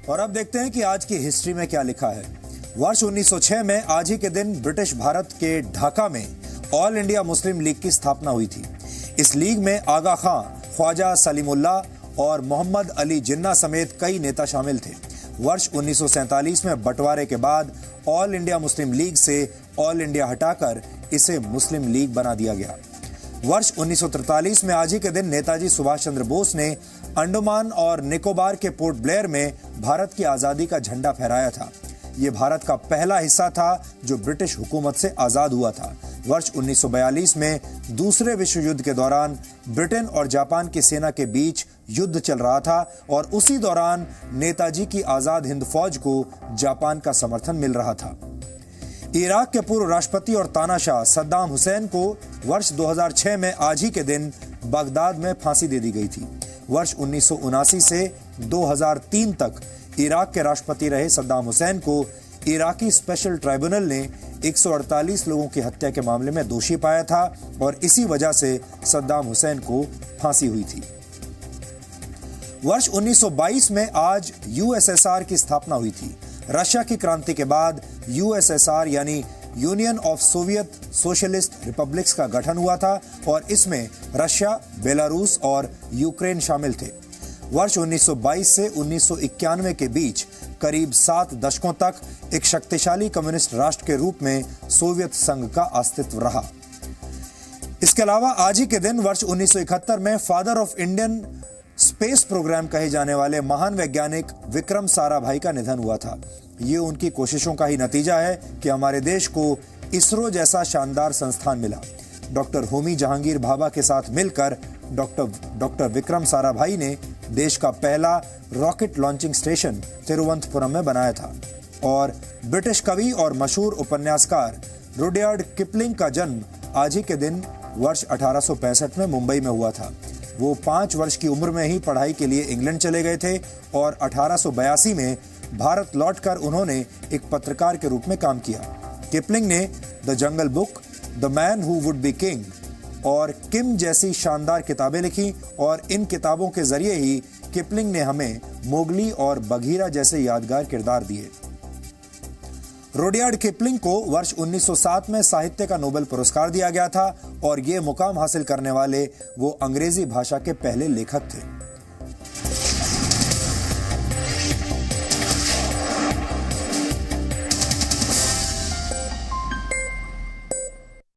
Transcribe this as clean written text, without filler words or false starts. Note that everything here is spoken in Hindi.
और अब देखते हैं कि आज की हिस्ट्री में क्या लिखा है। वर्ष 1906 में आज ही के दिन ब्रिटिश भारत के ढाका में ऑल इंडिया मुस्लिम लीग की स्थापना हुई थी। इस लीग में आगा खां, ख्वाजा सलीमुल्लाह और मोहम्मद अली जिन्ना समेत कई नेता शामिल थे। वर्ष 1947 में बंटवारे के बाद ऑल इंडिया मुस्लिम लीग से ऑल इंडिया हटाकर इसे मुस्लिम लीग बना दिया गया। वर्ष 1943 में आज ही के दिन नेताजी सुभाष चंद्र बोस ने अंडमान और निकोबार के पोर्ट ब्लेयर में भारत की आजादी का झंडा फहराया था। यह भारत का पहला हिस्सा था जो ब्रिटिश हुकूमत से आजाद हुआ था। वर्ष 1942 में दूसरे विश्व युद्ध के दौरान ब्रिटेन और जापान की सेना के बीच युद्ध चल रहा था और उसी दौरान नेताजी की आजाद हिंद फौज को जापान का समर्थन मिल रहा था। इराक के पूर्व राष्ट्रपति और तानाशाह सद्दाम हुसैन को वर्ष 2006 में आज ही के दिन बगदाद में फांसी दे दी गई थी। वर्ष 1979 से 2003 तक इराक के राष्ट्रपति रहे सद्दाम हुसैन को इराकी स्पेशल ट्राइब्यूनल ने 148 लोगों की हत्या के मामले में दोषी पाया था और इसी वजह से सद्दाम हुसैन को फांसी हुई थी। वर्ष 1922 में आज यूएसएसआर की स्थापना हुई थी। रशिया की क्रांति के बाद यूएसएसआर यानी union of Soviet socialist republics का गठन हुआ था और इसमें रशिया, बेलारूस और यूक्रेन शामिल थे। वर्ष 1922 से 1991 के बीच करीब 7 दशकों तक एक शक्तिशाली कम्युनिस्ट राष्ट्र के रूप में सोवियत संघ का अस्तित्व रहा। इसके अलावा आज ही के दिन वर्ष 1971 में father of Indian space program कहे जाने वाले महान वैज्ञानिक विक्रम साराभाई का निधन हुआ था। ये उनकी कोशिशों का ही नतीजा है कि हमारे देश को इसरो जैसा शानदार संस्थान मिला। डॉक्टर होमी जहांगीर भाभा के साथ मिलकर डॉक्टर विक्रम साराभाई ने देश का पहला रॉकेट लॉन्चिंग स्टेशन तिरुवनंतपुरम में बनाया था। और ब्रिटिश कवि और मशहूर उपन्यासकार रुडयार्ड किपलिंग का जन्म आज ही के दिन वर्ष 1865 में मुंबई में हुआ था। वो 5 वर्ष की उम्र में ही पढ़ाई के लिए इंग्लैंड चले गए थे और 1882 में भारत लौटकर उन्होंने एक पत्रकार के रूप में काम किया। किपलिंग ने the jungle book, the man who would be king और किम जैसी शानदार किताबें लिखी और इन किताबों के जरिए ही किपलिंग ने हमें मोगली और बघीरा जैसे यादगार किरदार दिए। रुडयार्ड किपलिंग को वर्ष 1907 में साहित्य का नोबेल पुरस्कार दिया गया था और ये मुकाम हासिल करने वाले वो अंग्रेजी भाषा के पहले लेखक थे।